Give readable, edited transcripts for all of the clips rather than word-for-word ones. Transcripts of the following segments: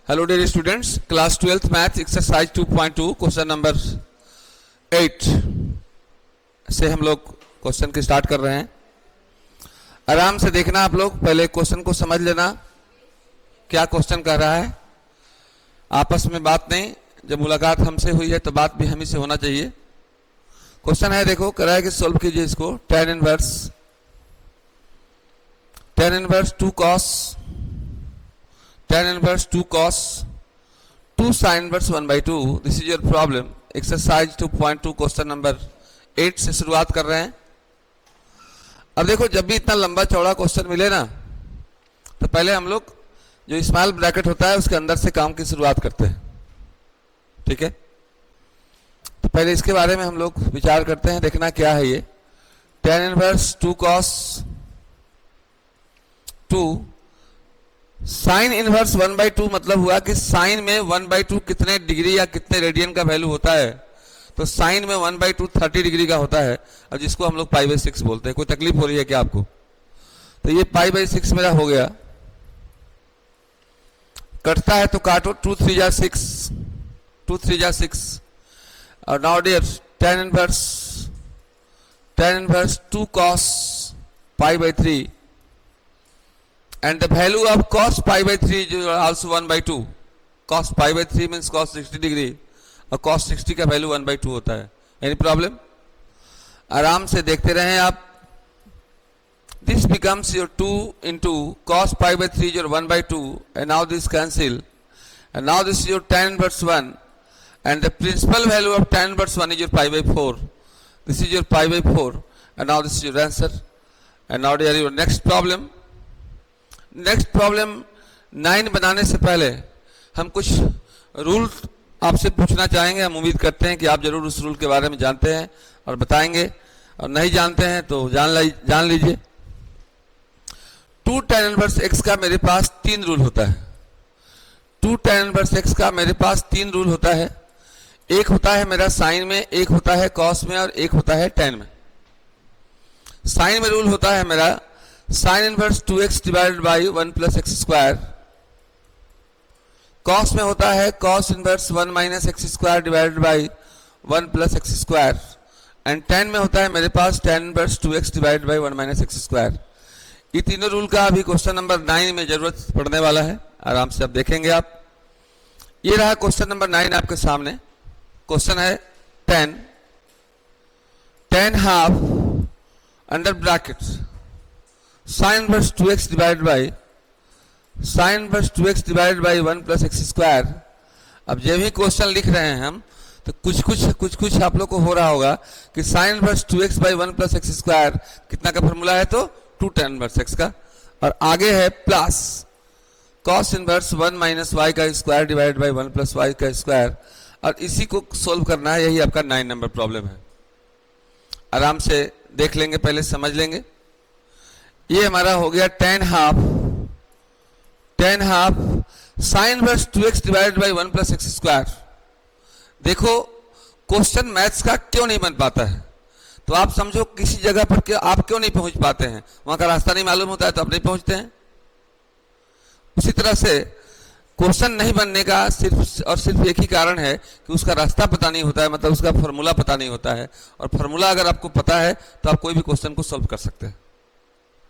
Hello dear students, class 12th math exercise 2.2 question number 8 से हम लोग क्वेश्चन की स्टार्ट कर रहे हैं। आराम से देखना, आप लोग पहले क्वेश्चन को समझ लेना क्या क्वेश्चन कर रहा है। आपस में बात नहीं, जब मुलाकात हमसे हुई है तो बात भी हम ही से होना चाहिए। क्वेश्चन है, देखो करा है कि सोल्व कीजिए इसको। tan inverse 2 cos, tan inverse 2 cos 2 sin inverse 1/2। This is your problem. Exercise 2.2 question number 8 से शुरुआत कर रहे हैं। अब देखो, जब भी इतना लंबा चौड़ा क्वेश्चन मिले ना, तो पहले हम लोग जो स्मॉल ब्रैकेट होता है उसके अंदर से काम की शुरुआत करते हैं। ठीक है, तो पहले इसके बारे में हम लोग विचार करते हैं। देखना क्या है ये। tan inverse 2 cos 2 sine inverse 1/2 मतलब हुआ कि साइन में 1/2 कितने डिग्री या कितने रेडियन का वैल्यू होता है। तो साइन में 1/2 30 डिग्री का होता है, और जिसको हम लोग π/6 बोलते हैं। कोई तकलीफ हो रही है क्या आपको? तो ये π/6 मेरा हो गया। कटता है तो काटो, 2 3 जा 6, 2 3 जा 6। और now dear tan inverse 2 cos π/3 and the value of cos π/3 is also 1/2। cos π/3 means cos 60 degree, और cos 60 का वैल्यू 1/2 होता है। Any problem? आराम से देखते रहें आप। This becomes your 2 into cos π/3 is your 1/2, and now this cancel, and now this is your tan inverse 1, and the principal value of tan inverse 1 is your π/4. This is your π/4, and now this is your answer. And now there is your next problem. Next problem 9 बनाने से पहले हम कुछ rule आपसे पूछना चाहेंगे। हम उम्मीद करते हैं कि आप जरूर उस रूल के बारे में जानते हैं और बताएंगे, और नहीं जानते हैं तो जान लीजिए। 2 tan इनवर्स x का मेरे पास 3 रूल होता है। 2 tan इनवर्स x का मेरे पास 3 रूल होता है। एक होता है मेरा साइन में, एक होता है कॉस में, और एक होता है tan में। साइन में रूल होता है मेरा sine inverse 2x divided by 1 plus x square. Cos में होता है cos inverse 1 minus x square divided by 1 plus x square. And tan में होता है मेरे पास tan inverse 2x divided by 1 minus x square. ये तीनों रूल का अभी क्वेश्चन नंबर 9 में जरूरत पड़ने वाला है। आराम से अब देखेंगे आप। ये रहा क्वेश्चन नंबर 9 आपके सामने। क्वेश्चन है tan half under bracket sine inverse 2x divided by 1 plus x square. अब जब भी क्वेश्चन लिख रहे हैं हम, तो कुछ आप लोग को हो रहा होगा कि sine inverse 2x by 1 plus x square कितना का फॉर्मूला है? तो 2 tan इनवर्स x का, और आगे है plus cos inverse 1 minus Y का square divided by 1 plus Y का स्क्वायर। और इसी को सोल्व करना है। यही आपका 9 नंबर प्रॉब्लम है। आराम से देख लेंगे, पहले समझ लेंगे। ये हमारा हो गया tan half sine inverse 2x divided by 1 plus x square. देखो, क्वेश्चन मैथ्स का क्यों नहीं बन पाता है, तो आप समझो किसी जगह पर आप क्यों नहीं पहुंच पाते हैं। वहां का रास्ता नहीं मालूम होता है तो आप नहीं पहुंचते हैं। उसी तरह से क्वेश्चन नहीं बनने का सिर्फ एक ही कारण है कि उसका रास्ता पता नहीं होता है, मतलब उसका फॉर्मूला पता नहीं होता है। और फॉर्मूला अगर आपको पता है तो आप कोई भी क्वेश्चन को सोल्व कर सकते हैं।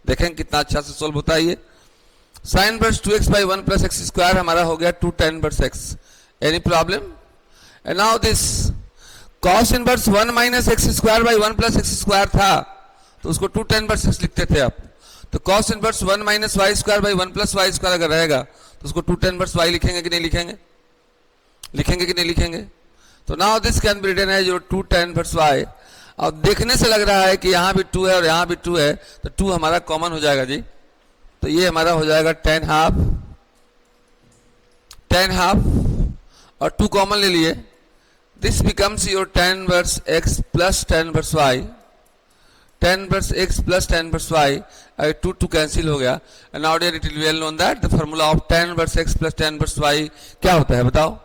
देखें कितना अच्छा से सोल्व होता है ये। Sine inverse 2x by 1 plus x square हमारा हो गया 2 tan inverse x। Any problem? And now this cos inverse 1 minus x square by 1 plus x square था, तो उसको 2 tan इनवर्स x लिखते थे आप। तो cos inverse 1 minus y square by 1 plus y square अगर रहेगा तो उसको 2 tan इनवर्स y लिखेंगे कि नहीं लिखेंगे? लिखेंगे कि नहीं लिखेंगे? तो now this can be written as your 2 tan inverse y। और देखने से लग रहा है कि यहाँ भी 2 है और यहाँ भी 2 है, तो 2 हमारा कॉमन हो जाएगा जी। तो ये हमारा हो जाएगा tan हाफ, और 2 कॉमन ले लिए। This becomes your tan inverse x plus tan inverse y। tan inverse x plus tan inverse y, 2 cancel हो गया। And now dear it is well known that the formula of tan inverse x plus tan inverse y क्या होता है, बताओ?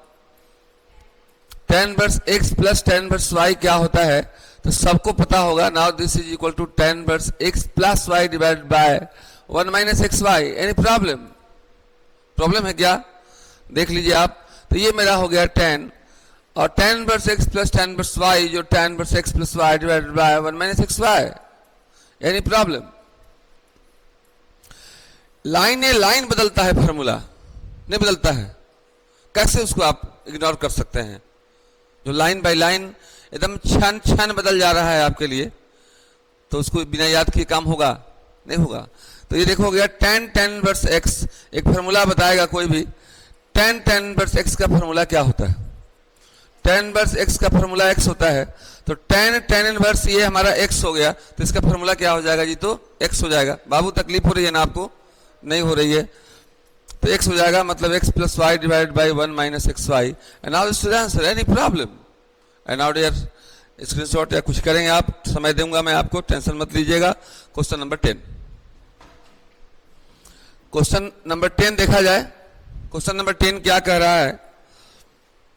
tan inverse x plus tan inverse y क्या होता है? तो सबको पता होगा। Now this is equal to tan inverse x plus y divided by 1 minus x y. Any problem है क्या? देख लीजिए आप, तो ये मेरा हो गया tan, और tan inverse x plus tan inverse y, जो tan inverse x plus y divided by 1 minus x y. Any problem? Line a line बदलता है, फॉर्मूला नहीं बदलता है। कैसे उसको आप इग्नोर कर सकते हैं? जो लाइन बाय लाइन एकदम क्षण क्षण बदल जा रहा है आपके लिए, तो उसको बिना याद किए काम होगा? नहीं होगा। तो ये देखो गया tan इनवर्स x, एक फॉर्मूला बताएगा कोई भी, tan इनवर्स x का फॉर्मूला क्या होता है? tan इनवर्स x का फॉर्मूला x होता है, तो tan इनवर्स ये हमारा x हो गया, तो इसका फॉर्मूला क्या हो जाएगा जी? तो x हो जाएगा। बाबू तकलीफ हो रही है ना आपको? नहीं हो रही है, तो x हो जाएगा, मतलब x plus y divide by 1 minus x y. And now this is answer. Any problem? And now dear screenshot या कुछ करेंगे आप, समय दूंगा मैं आपको, टेंशन मत लीजिएगा। क्वेश्चन नंबर 10, क्वेश्चन नंबर 10 देखा जाए। क्वेश्चन नंबर 10 क्या कह रहा है,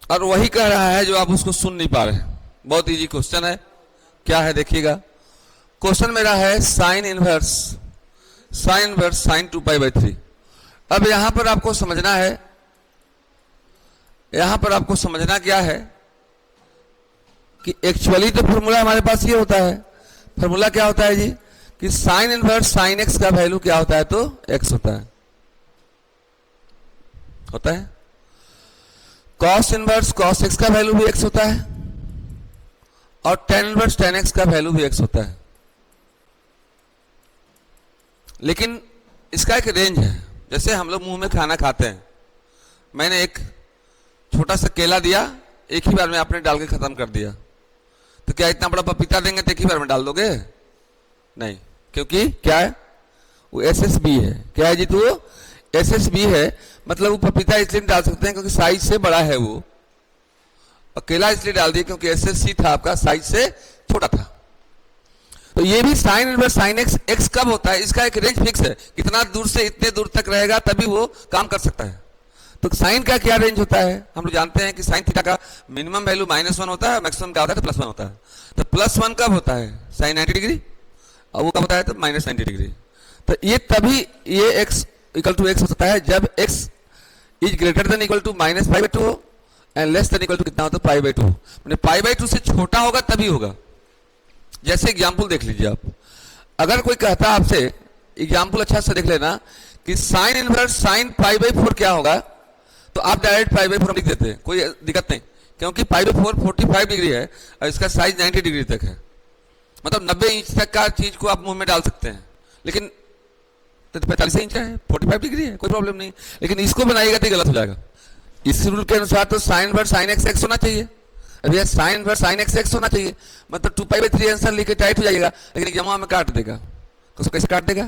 और वही कह रहा है जो आप उसको सुन नहीं पा रहे। बहुत इजी क्वेश्चन है। क्या है देखिएगा, क्वेश्चन मेरा है साइन इनवर्स साइन 2π/3। अब यहां पर आपको समझना है, यहां पर आपको समझना क्या है कि एक्चुअली तो फॉर्मूला हमारे पास ये होता है। फॉर्मूला क्या होता है जी? कि साइन इनवर्स साइन एक्स का वैल्यू क्या होता है? तो एक्स होता है। कॉस इनवर्स कॉस एक्स का वैल्यू भी एक्स होता है, और टेन इनवर्स टेन एक्स का वैल्यू भी एक्स होता है। लेकिन इसका एक रेंज है। जैसे हम लोग मुंह में खाना खाते हैं, मैंने एक छोटा सा केला दिया, एक ही बार में आपने डाल के खत्म कर दिया, तो क्या इतना बड़ा पपीता देंगे तो एक ही बार में डाल दोगे? नहीं, क्योंकि क्या है? वो SSB है। क्या है जी? तो SSB है, मतलब वो पपीता इसलिए डाल सकते हैं क्योंकि साइज से बड़ा है वो, और केला इसलिए डाल दिया क्योंकि SSC था आपका, साइज से छोटा था। तो ये भी साइन इनवर्स साइन एक्स कब होता है? इसका एक रेंज फिक्स है, कितना दूर से इतने दूर तक रहेगा तभी वो काम कर सकता है। तो साइन का क्या रेंज होता है? हम लोग जानते हैं कि साइन थीटा का मिनिमम वैल्यू -1 होता है, मैक्सिमम क्या होता है? तो +1 होता है। तो +1 कब होता है? साइन 90 डिग्री, और वो कब होता है? तो -90 डिग्री। तो ये तभी ये x इक्वल टू x हो सकता है जब x is greater than equal to -π/2 हो, and less than equal to कितना होता है? π/2। मैंने π/2 से छोटा होगा तभी होगा। जैसे एग्जाम्पल देख लीजिए आप, अगर कोई कहता है आपसे, एग्जाम्पल अच्छा से देख लेना, कि साइन इनवर्स साइन π/4 क्या होगा, तो आप डायरेक्ट π/4 लिख देते हैं, कोई दिक्कत नहीं, क्योंकि π/4 45 डिग्री है और इसका साइज 90 डिग्री तक है, मतलब 90 इंच तक का चीज को आप मुंह में डाल सकते हैं। लेकिन 45 इंच है, 45 डिग्री है, कोई प्रॉब्लम नहीं। लेकिन इसको बनाइएगा तो गलत हो जाएगा। इस रूल के अनुसार तो साइन इनवर्स साइन x होना चाहिए, अभी साइन इनवर्स साइन x होना चाहिए, मतलब 2π/3 आंसर लिख के टाइट हो जाएगा। लेकिन एग्जाम में काट देगा, तो उसको कैसे काट देगा?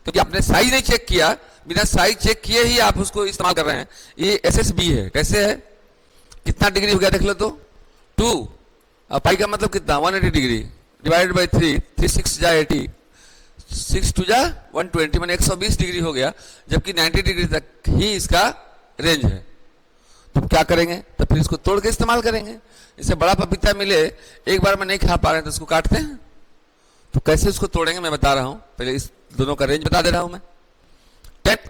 क्योंकि आपने साइज नहीं चेक किया, बिना साइज चेक किए ही आप उसको इस्तेमाल कर रहे हैं। ये SSB है। कैसे है? कितना डिग्री हो गया देख लो तो? 2, और पाई का मतलब कितना? 180 डिग्री डिवाइडेड बाई 3, 3 6 जा 80, 6 2 जा 120, मैंने 120 डिग्री हो गया, जबकि 90 डिग्री तक ही इसका रेंज है। तो क्या करेंगे? तो फिर इसको तोड़ के इस्तेमाल करेंगे। इससे बड़ा पपीता मिले, एक बार में नहीं खा पा रहे हैं तो इसको काटते हैं। तो कैसे उसको तोड़ेंगे मैं बता रहा हूं, पहले इस दोनों का रेंज बता दे रहा हूं मैं।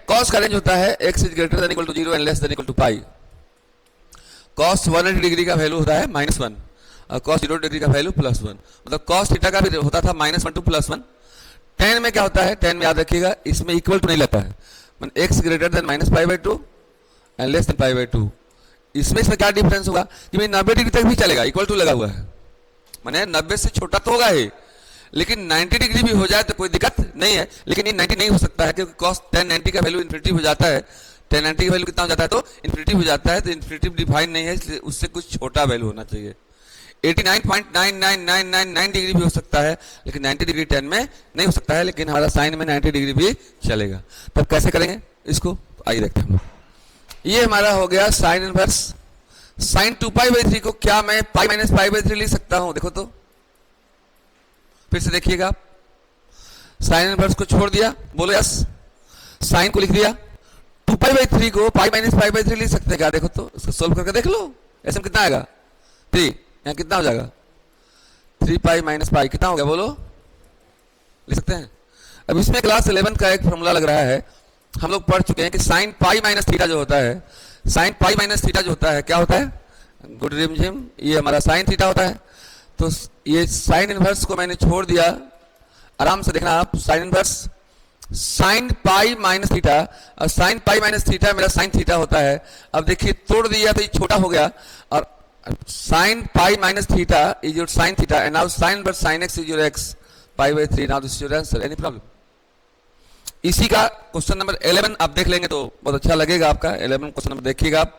कॉस का रेंज होता है x is greater than equal to 0 and less than equal to pi. Cos 180 degree का वैल्यू होता है -1, और cos 0 डिग्री का वैल्यू +1, मतलब cos थीटा का भी होता था -1 to +1। tan में क्या होता है? tan में याद रखिएगा, इसमें इक्वल टू नहीं लगता है, मतलब x greater than -π/2 and less than π/2। इसमें क्या डिफरेंस होगा कि भाई 90 डिग्री तक भी चलेगा, इक्वल टू लगा हुआ है, माने 90 से छोटा तो होगा ही, लेकिन 90 डिग्री भी हो जाए तो कोई दिक्कत नहीं है। लेकिन ये 90 नहीं हो सकता है, क्योंकि cos tan 90 का वैल्यू इन्फिनिटी हो जाता है। tan 90 का वैल्यू कितना हो जाता है? तो इन्फिनिटी हो जाता है। तो इन्फिनिटी डिफाइन नहीं है, इसलिए उससे कुछ छोटा वैल्यू होना चाहिए। 89.9999 डिग्री भी हो सकता है, लेकिन 90 डिग्री tan में नहीं हो सकता है, लेकिन हमारा साइन में 90 डिग्री भी चलेगा। तब कैसे करेंगे इसको? आइए देखते हैं हम लोग। ये हमारा हो गया साइन इनवर्स साइन 2π/3 को क्या मैं पाई माइनस π/3 लिख सकता हूं? देखो तो, फिर से देखिएगा, साइन इनवर्स को छोड़ दिया, बोलो यस, साइन को लिख दिया, 2π/3 को पाई माइनस π/3 लिख सकते हैं क्या? देखो तो, इसको सोल्व करके देख लो, ऐसे में कितना आएगा? 3, यहाँ कितना हो जाएगा? 3π - π कितना हो गया बोलो? लिख सकते हैं। अब इसमें क्लास 11 का एक फॉर्मूला लग रहा है, हम लोग पढ़ चुके हैं कि साइन पाई माइनस थीटा जो होता है, साइन पाई माइनस थीटा जो होता है क्या होता है, गुड रिम जिम, ये हमारा साइन थीटा होता है। तो ये साइन इनवर्स को मैंने छोड़ दिया, आराम से देखना आप, sine inverse sine pi minus theta, और साइन पाई माइनस थीटा मेरा साइन थीटा होता है। अब देखिए तोड़ दिया तो ये छोटा हो गया, और sine pi minus theta is your sine theta, and now sine inverse sine x is your x pi by 3। Now this is your answer. Any problem? इसी का क्वेश्चन नंबर 11 आप देख लेंगे तो बहुत अच्छा लगेगा आपका। 11 क्वेश्चन नंबर देखिएगा आप,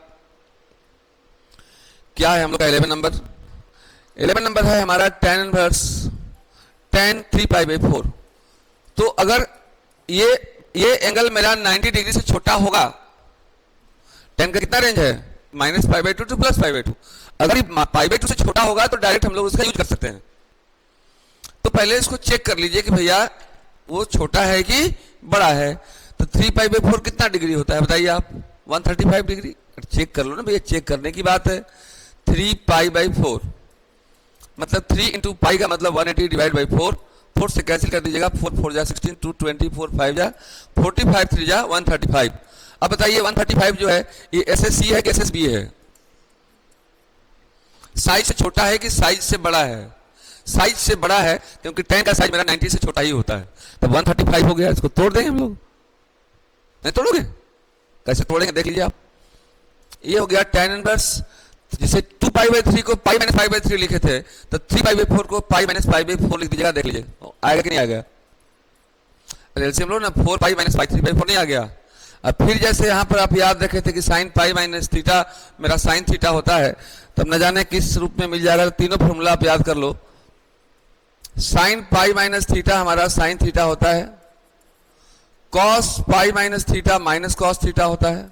क्या है हम लोग का 11 नंबर? 11 नंबर है हमारा tan inverse tan 3 pi by 4। तो अगर ये एंगल मेरा 90 डिग्री से छोटा होगा, tan का कितना रेंज है, minus pi by 2 two plus pi by 2। अगर ये पाई बाई 2 से छोटा होगा तो डायरेक्ट हम लोग उसका यूज कर सकते हैं। तो पहले इसको चेक कर लीजिए कि भैया वो छोटा है कि बड़ा है। तो 3 पाई बाई 4 कितना डिग्री होता है बताइए आप? 135 डिग्री। चेक कर लो ना भैया, चेक करने की बात है। 3 पाई बाई 4 मतलब 3 इंटू पाई का मतलब 180 डिवाइड बाई 4, 4 से कैंसिल कर दीजिएगा, 4 4 जा 16, 2 20, 4 5 जा 45, 3 जा 135। अब बताइए 135 जो है ये SSC है कि SSB है? साइज से छोटा है कि साइज से बड़ा है? साइज से बड़ा है, क्योंकि tan का साइज मेरा 90 से छोटा ही होता है। तो 135 हो गया, इसको तोड़ देंगे हम लोग। नहीं तोड़ोगे? कैसे तोड़ेंगे देख लीजिए आप। ये हो गया tan इनवर्स, जिसे 2 पाई बाई 3 को पाई माइनस पाई बाई 3 लिखे थे, तो 3 पाई बाई 4 को पाई माइनस पाई बाई 4 लिख दीजिएगा, देख लीजिए आएगा कि नहीं आएगा। एलसीएम लो ना, 4 पाई माइनस पाई 3 बाई 4 नहीं आ गया। अब फिर जैसे यहाँ पर आप याद रखे थे कि साइन पाई माइनस थीटा मेरा साइन थीटा होता है, तब न जाने किस रूप में मिल जाएगा। तीनों फॉर्मूला आप याद कर लो। साइन पाई माइनस थीटा हमारा साइन थीटा होता है, cos pi minus theta minus cos theta होता है,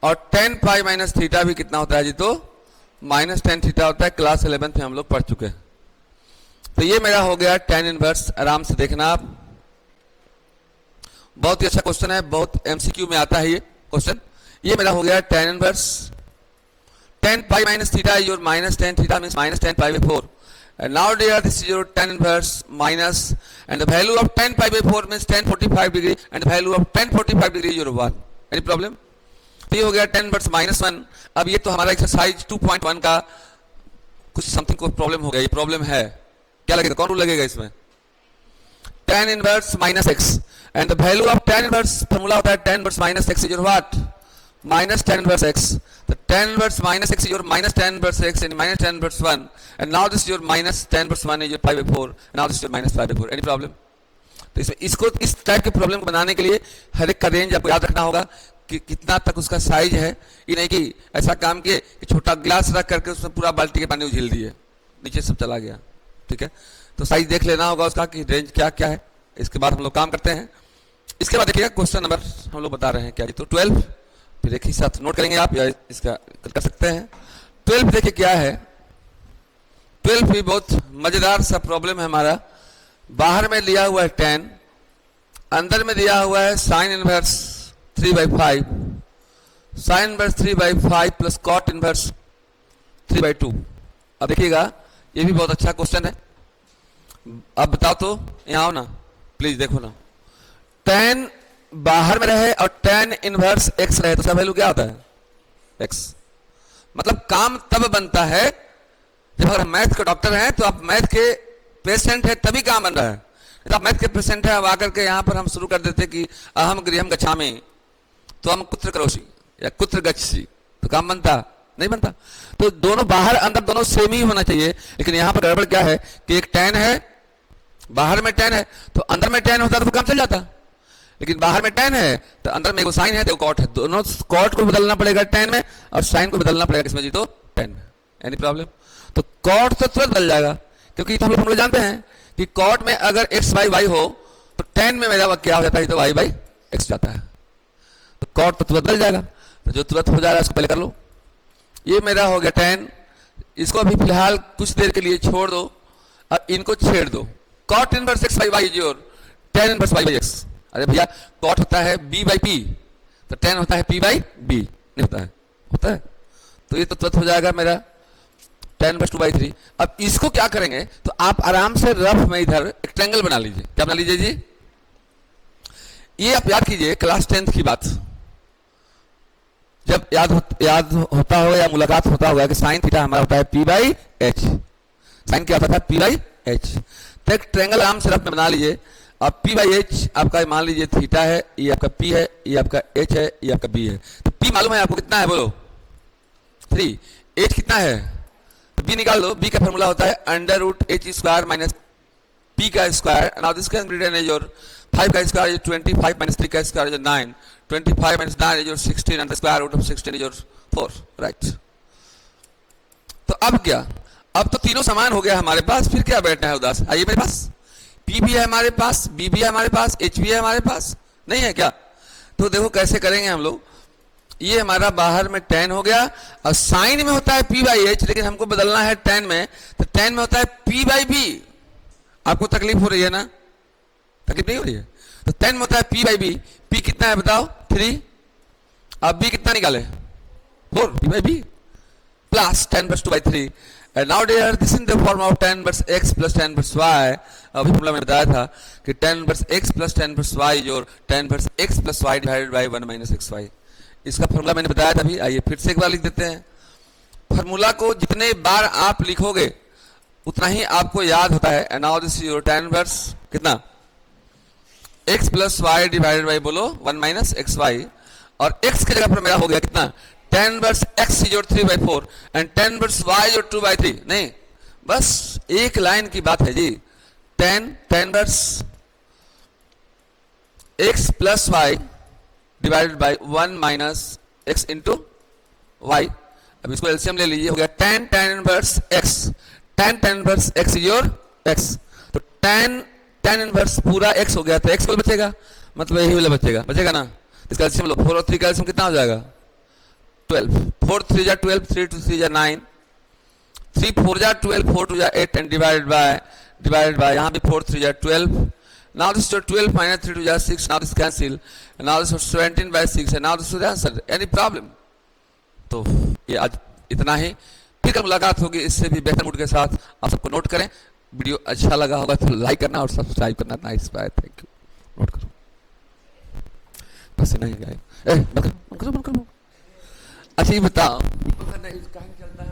और tan पाई माइनस थीटा भी कितना होता है जी? तो माइनस tan थीटा होता है। क्लास 11 में हम लोग पढ़ चुके हैं। तो ये मेरा हो गया tan इनवर्स। आराम से देखना आप, बहुत ही अच्छा क्वेश्चन है, बहुत MCQ में आता है ये क्वेश्चन। ये मेरा हो गया tan inverse. tan pi minus theta is your minus tan theta means minus tan pi by 4। And now dear, this is your tan inverse minus, and the value of tan pi by 4 means tan 45 degree, and the value of tan 45 degree is your 1. Any problem? तो ये हो गया tan inverse minus 1। अब ये तो हमारा exercise 2.1 का कुछ समथिंग को प्रॉब्लम हो गया, ये प्रॉब्लम है। क्या लगेगा, कौन रूल लगेगा इसमें? tan inverse minus x, and the value of tan inverse formula होता है tan inverse minus x is your what? Minus tan inverse x. The tan inverse minus x is your minus tan inverse x and minus tan inverse 1. And now this is your minus tan inverse 1 is your pi by 4. And now this is your minus pi by 4. Any problem? तो इसमें इसको इस type के problem को बनाने के लिए हर एक का रेंज आपको याद रखना होगा कि कितना तक उसका साइज है। ये नहीं कि ऐसा काम किए कि छोटा ग्लास रख करके उसमें पूरा बाल्टी के पानी उझिल दिए, नीचे सब चला गया। ठीक है, तो साइज देख लेना होगा उसका कि रेंज क्या क्या है। इसके बाद हम लोग काम करते हैं। इसके बाद देखिएगा क्वेश्चन नंबर हम लोग बता रहे हैं क्या जी, तो 12 फिर एक ही साथ नोट करेंगे आप या इसका कर सकते हैं। 12 देखिए क्या है। 12 भी बहुत मजेदार सा प्रॉब्लम है हमारा। बाहर में दिया हुआ है tan, अंदर में दिया हुआ है sine inverse 3/5, sine inverse 3/5 plus cot inverse 3/2। अब देखिएगा ये भी बहुत अच्छा क्वेश्चन है। अब बताओ तो, यहाँ आओ ना प्लीज, देखो ना। tan बाहर में रहे और tan इनवर्स x रहे तो उसका वैल्यू क्या होता है? x। मतलब काम तब बनता है जब अगर मैथ के डॉक्टर हैं तो आप मैथ के पेशेंट है तभी काम बन रहा है। तो आप मैथ के पेशेंट है, अब आकर के यहाँ पर हम शुरू कर देते कि अहम गृहम गच्छामि तो हम कुत्र करोषि या कुत्र गच्छसि, तो काम बनता नहीं बनता। तो दोनों बाहर अंदर दोनों सेम ही होना चाहिए। लेकिन यहाँ पर गड़बड़ क्या है कि एक tan है, बाहर में tan है, तो अंदर में tan होता तो काम चल जाता। लेकिन बाहर में tan है तो अंदर में साइन है तो कॉट है, दोनों कॉट को बदलना पड़ेगा tan में और साइन को बदलना पड़ेगा किसमें जी? तो tan में। Any problem? तो कॉट तो तुरंत बदल जाएगा, क्योंकि तो हम लोग जानते हैं कि कॉट में अगर x बाई वाई हो तो tan में मेरा क्या हो जाता है? तो y बाई x जाता है। तो कॉट तो तुरंत बदल जाएगा, तो जो तुरंत हो जाएगा इसको पहले कर लो। ये मेरा हो गया tan, इसको अभी फिलहाल कुछ देर के लिए छोड़ दो, अब इनको छेड़ दो। Cot inverse x by y is your tan inverse y by x। अरे भैया कॉट होता है b बाई p, तो tan होता है p बाई b, नहीं होता है? होता है। तो ये तो तुरंत हो जाएगा मेरा tan इनवर्स 2/3। अब इसको क्या करेंगे तो आप आराम से रफ में इधर एक ट्रायंगल बना लीजिए। क्या बना लीजिए जी? ये आप याद कीजिए क्लास 10th की बात। जब याद होता हो या मुलाकात होता होगा कि साइन थीटा हमारा होता है पी बाई एच। साइन क्या होता था? P by H. तो एक ट्रायंगल आर्म से आप बना लीजिए। अब पी बाई एच आपका मान लीजिए थीटा है, ये आपका पी है, ये आपका एच है, ये आपका बी है। तो पी मालूम है आपको कितना है? बोलो 3। एच कितना है? तो बी निकाल लो। बी का फॉर्मूला होता है under root H square minus P का square. Now this can be written as your 5 का स्क्वायर इज 25 माइनस 3 का square is 9। 25 minus 9 is your 16 and the square root of 16 is your 4, right. तो अब क्या? अब तो तीनों समान हो गया हमारे पास, फिर क्या बैठना है उदास? आइए मेरे पास P भी है हमारे पास, B भी है हमारे पास, H भी है हमारे पास, नहीं है क्या? तो देखो कैसे करेंगे हम लोग। ये हमारा बाहर में tan हो गया और साइन में होता है P बाई एच, लेकिन हमको बदलना है tan में, तो tan में होता है P बाई बी। आपको तकलीफ हो रही है ना? तकलीफ नहीं हो रही है? तो tan में होता है P बाई बी। P कितना है बताओ? 3। अब B कितना निकाले? 4 P by b plus tan plus 2 by 3। And now dear, this in the form of tan plus x plus tan plus y। अभी फॉर्मूला मैंने बताया था कि tan plus x plus tan plus y जो tan plus x plus y divided by 1 minus xy। इसका formula मैंने बताया था अभी। आइए फिर से एक बार लिख देते हैं। फॉर्मूला को जितने बार आप लिखोगे उतना ही आपको याद होता है। And now this is your tan plus कितना? x plus y divided by बोलो 1 minus xy। और x की जगह पर मेरा हो गया कितना? tan inverse x is your 3 by 4 and tan inverse y is your 2 by 3। नहीं, बस एक लाइन की बात है जी। tan inverse x plus y divided by 1 minus x into y। अब इसको एलसीएम ले लीजिए, हो गया tan inverse x। tan inverse x is your x। तो tan इनवर्स पूरा x हो गया, तो x को बचेगा, मतलब यही वाला बचेगा ना। इसका एलसीएम लो, 4 और 3 का एलसीएम कितना हो जाएगा? 12। 4 3 जा 12, 3 2 3 जा 9, 3 4 जा 12, 4 2 जा 8 एंड डिवाइडेड बाय यहाँ भी 4 3 जा 12। नाउ दिस 12 माइनस 3 2 जा 6। Now this cancel. Now this 17 by 6 है। Now this is answer. Any problem? तो ये आज इतना ही, फिर कल मुलाकात होगी इससे भी बेहतर मूड के साथ। आप सबको नोट करें। वीडियो अच्छा लगा होगा तो लाइक करना और सब्सक्राइब करना। Nice bye, thank you. Note करो बस नहीं गए। अच्छा ये बताओ चलता है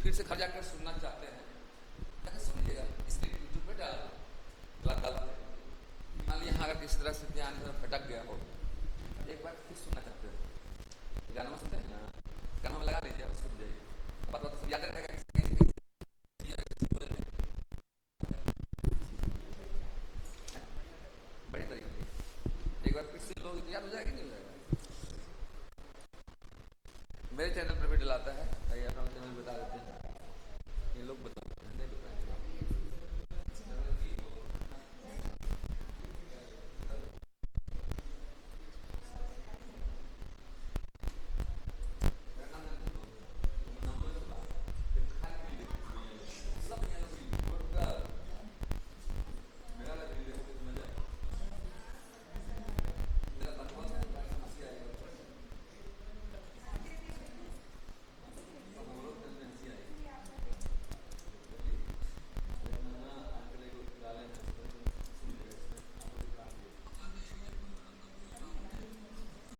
फिर से घर जाकर सुनना चाहते हैं सुनिएगा, इसलिए यूट्यूब पे डाल। मान लीजिए अगर किसी तरह से ध्यान भटक गया हो, एक बार फिर सुनना चाहते हैं, गाना सुनते हैं ना, गाना में लगा लीजिए, सुन जाइए, बात सब याद रहेगा। बड़ी तरीके एक बार फिर से लोग याद हो जाएगा नहीं हो जाएगा। मेरे चैनल पर भी डलाता है, अपना चैनल बता देते हैं, ये लोग बताते हैं।